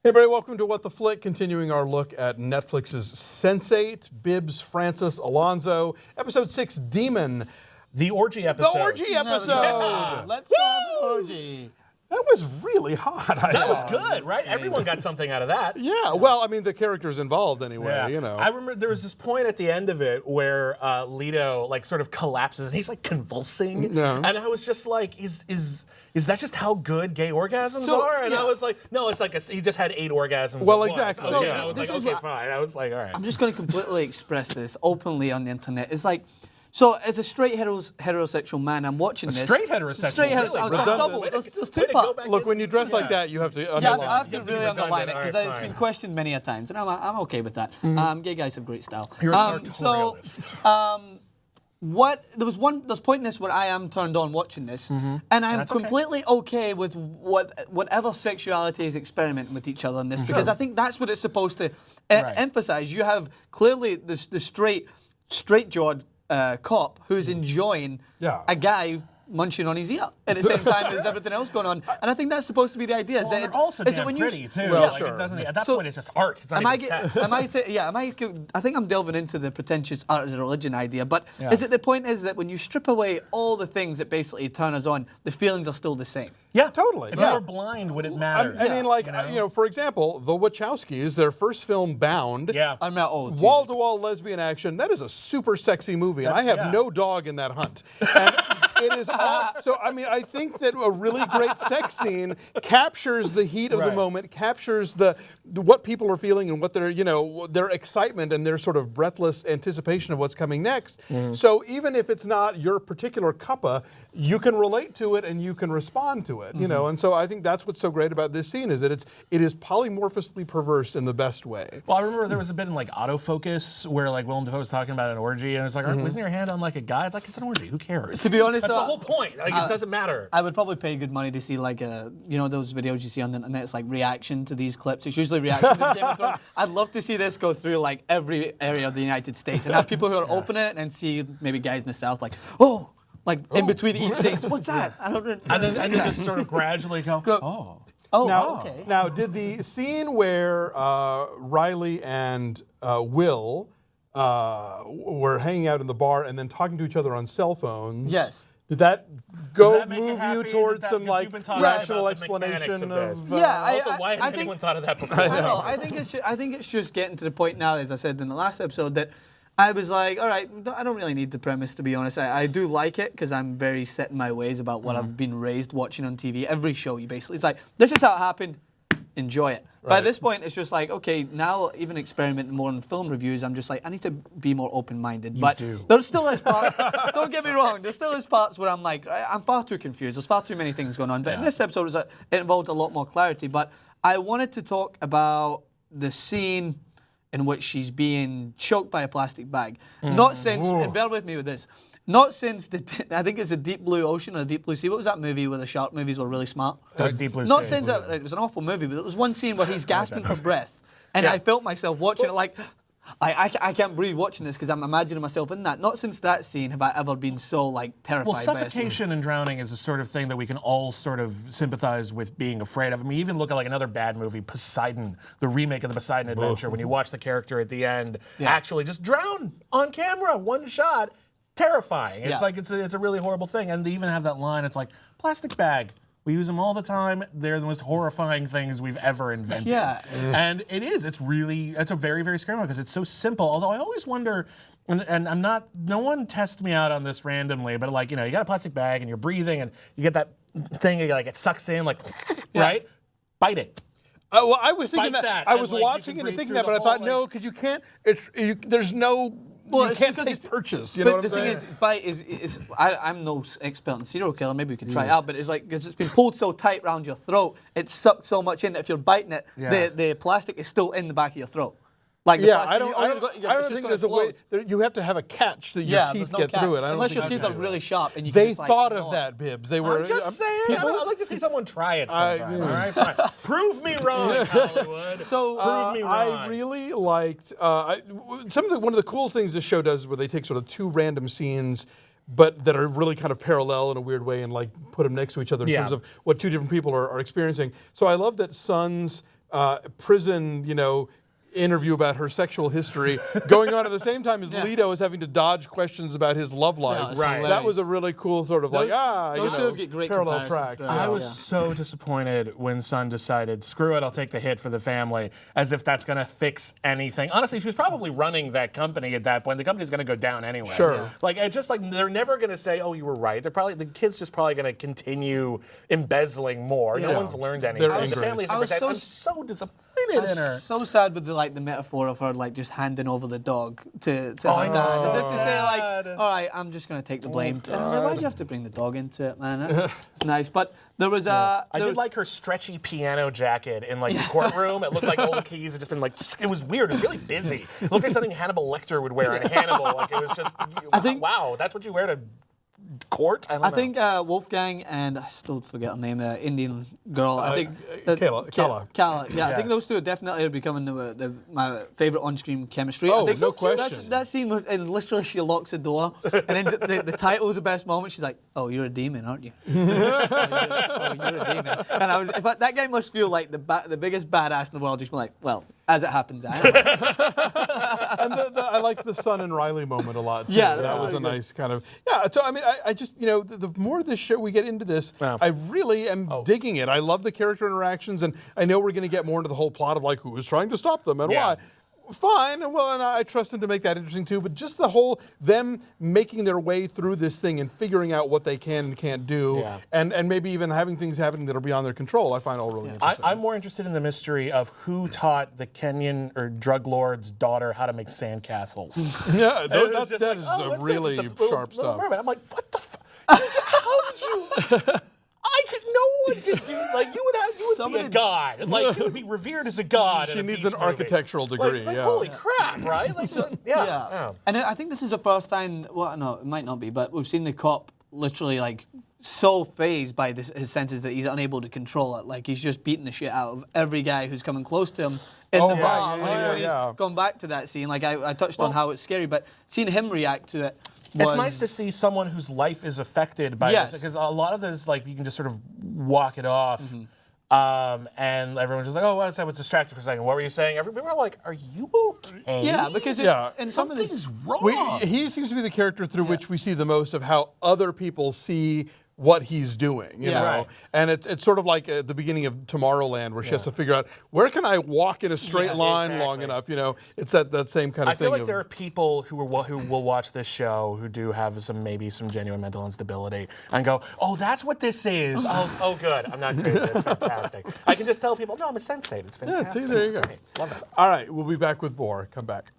Hey everybody, welcome to What the Flick, continuing our look at Netflix's Sense8, Bibbs, Francis, Alonso, episode 6, Demon. The Orgy episode. The Orgy episode! Yeah, let's talk Orgy. That was really hot. That was good, right? Everyone got something out of that. Yeah, well, I mean, the characters involved anyway, Yeah. you know. I remember there was this point at the end of it where Lito like sort of collapses and he's like convulsing. Yeah. And I was just like, is that just how good gay orgasms are? And I was like, no, it's like he just had 8 orgasms. Well, at once. exactly. So, Yeah. yeah, I was like, okay, fine. I was like, all right. I'm just going to completely express this openly on the internet. It's like, so as a straight heterosexual man, I'm watching this. Straight heterosexual? Straight Really? heterosexual. Redundant. Double. Way to- There's way two to go parts. back Look, when you dress like that, you have to Yeah, underline. I have to You have to be really underline it redundant. because All right, it's been fine. questioned many a times, and I'm okay with that. Gay guys have great style. You're a sartorialist. There's a point in this where I am turned on watching this, and I'm That's okay. completely okay with whatever sexuality is experimenting with each other in this, because I think that's what it's supposed to emphasize. You have clearly the straight-jawed cop who's enjoying a guy munching on his ear at the same time as everything else going on, and I think that's supposed to be the idea. Well, they're also damn pretty too. Well, Like, sure. it doesn't, at that point, it's just art. It's not even sex. I think I'm delving into the pretentious art as a religion idea, but is it the point is that when you strip away all the things that basically turn us on, the feelings are still the same? Yeah, Totally. If Yeah. you were blind, would it matter? I mean, like, you know, for example, the Wachowskis, their first film, Bound, I'm not old. wall-to-wall lesbian action, that is a super sexy movie, and I have no dog in that hunt. And it is all, so, I mean, I think that a really great sex scene captures the heat of the moment, captures what people are feeling and what their, you know, their excitement and their sort of breathless anticipation of what's coming next. So even if it's not your particular cuppa, you can relate to it and you can respond to it, you know, and so I think that's what's so great about this scene is that it is polymorphously perverse in the best way. Well, I remember there was a bit in like autofocus where like Willem Dafoe was talking about an orgy, and it's like, wasn't your hand on like a guy? It's like, it's an orgy. Who cares? To be honest, that's though, the whole point. Like, it doesn't matter. I would probably pay good money to see like you know those videos you see on the internet. It's like reaction to these clips. It's usually reaction to Game of Thrones. I'd love to see this go through like every area of the United States and have people who are open it and see maybe guys in the South like, oh, like in between each scene. What's that? I don't know. And then just sort of gradually go, oh. Oh, okay. Now, did the scene where Riley and Will were hanging out in the bar and then talking to each other on cell phones? Yes. Did that make you move happy you that towards that- some because like you've been talking rational about the mechanics explanation of of? this. Yeah, Also, why I hadn't think- anyone thought of that before? I think it's just getting to the point now, as I said in the last episode, that I was like, all right, I don't really need the premise, to be honest. I do like it because I'm very set in my ways about what I've been raised watching on TV. Every show, you basically, it's like, this is how it happened, enjoy it. But at this point, it's just like, okay, now even experimenting more in film reviews, I'm just like, I need to be more open-minded. But there still is parts, don't get me wrong, there still is parts where I'm like, I'm far too confused. There's far too many things going on. But in this episode, it involved a lot more clarity. But I wanted to talk about the scene in which she's being choked by a plastic bag. Not since, and bear with me with this, not since, I think it's a Deep Blue Ocean or a Deep Blue Sea. What was that movie where the shark movies were really smart? Deep Blue Not Sea. since, it was an awful movie, but there was one scene where he's gasping for breath. And I felt myself watching it like, I can't breathe watching this because I'm imagining myself in that. Not since that scene have I ever been so like terrified Well, by a scene. suffocation and drowning is the sort of thing that we can all sort of sympathize with being afraid of. I mean, even look at like another bad movie, Poseidon, the remake of the Poseidon Adventure, when you watch the character at the end actually just drown on camera, one shot, terrifying. It's like, it's a really horrible thing. And they even have that line, it's like, plastic bag. We use them all the time. They're the most horrifying things we've ever invented. Yeah. And it is. It's a very, very scary one because it's so simple. Although I always wonder, and I'm not, no one tests me out on this randomly, but like, you know, you got a plastic bag and you're breathing and you get that thing, like it sucks in, like, right? Bite it. Well, I was thinking Bite that. that I and, was like, you watching can it and breathe thinking through that, but I the thought, whole, no, like- because you can't, there's no, Well, you it's can't because take it's- purchase. You know But what the I'm thing saying? is, bite is I'm no expert in serial killer. Maybe we could try it out. But it's like because it's been pulled so tight around your throat, it's sucked so much in that if you're biting it, the plastic is still in the back of your throat. Like the Yeah, plastic, I don't it's just think gonna there's a way. close. You have to have a catch that your There's teeth no get catch. through it. I don't Unless your think teeth I are can. really sharp and you can They just, like, thought gnaw of it. that, Bibbs. They were I'm just saying. I'd like to see someone try it sometime. All right, fine. Prove me wrong, Hollywood. So Prove me wrong. I really liked one of the cool things this show does is where they take sort of two random scenes, but that are really kind of parallel in a weird way and like put them next to each other in terms of what two different people are experiencing. So I love that Son's prison, interview about her sexual history going on at the same time as Lito is having to dodge questions about his love life. Right. That was a really cool sort of those two get great parallel comparisons, tracks. right? I was so disappointed when Sun decided, screw it, I'll take the hit for the family, as if that's going to fix anything. Honestly, she was probably running that company at that point. The company's going to go down anyway. Sure. Yeah. Like, it's just like, they're never going to say, oh, you were right. The kid's just probably going to continue embezzling more. No one's learned anything. They're The family's I was I'm so disappointed in her. So sad with the metaphor of her just handing over the dog to her dad. As if to say all right, I'm just going to take the blame. And I was like, why'd you have to bring the dog into it, man? That's nice. But there was I did like her stretchy piano jacket in the courtroom. It looked like all the keys had just been it was weird. It was really busy. It looked like something Hannibal Lecter would wear in Hannibal. It was just, wow, that's what you wear to court? I think Wolfgang and I still forget her name, Indian girl. I think Kala. Yeah, I think those two are definitely becoming my favorite on-screen chemistry. Oh, I think no question. That scene, and literally she locks the door, and then the title is the best moment. She's like, "Oh, you're a demon, aren't you?" Oh, you're a demon. And that guy must feel like the biggest badass in the world. Just like, well, as it happens, I am. And I liked the Sun and Riley moment a lot too. Yeah, that was a nice kind of So I mean, I just the more this show we get into this, I really am digging it. I love the character interactions, and I know we're going to get more into the whole plot of who is trying to stop them and why. Fine, and I trust them to make that interesting too. But just the whole them making their way through this thing and figuring out what they can and can't do, and maybe even having things happening that are beyond their control, I find all really interesting. I'm more interested in the mystery of who taught the Kenyan or drug lord's daughter how to make sandcastles. Yeah, that is a really sharp stuff. I'm like, what the? How did you? No one could do you would be a god. You would be revered as a god. She needs an architectural degree. Holy crap, right? And I think this is the first time. Well, no, it might not be, but we've seen the cop literally so phased by his senses that he's unable to control it. He's just beating the shit out of every guy who's coming close to him in the bar. When he's gone back to that scene, I touched on how it's scary, but seeing him react to it. It's nice to see someone whose life is affected by this, because a lot of this, you can just sort of walk it off, and everyone's just like, oh, I was distracted for a second. What were you saying? Everybody were like, are you okay? Yeah, because and some of something's wrong. He seems to be the character through which we see the most of how other people see what he's doing, you know? Right. And it's sort of like at the beginning of Tomorrowland where she has to figure out, where can I walk in a straight line long enough, It's that same kind of thing. I feel like there are people who will watch this show who do have maybe some genuine mental instability and go, oh, that's what this is. Oh, good. I'm not crazy. It's fantastic. I can just tell people, no, I'm a Sense8. It's fantastic. Yeah, see, there you go. Love it. All right, we'll be back with more. Come back.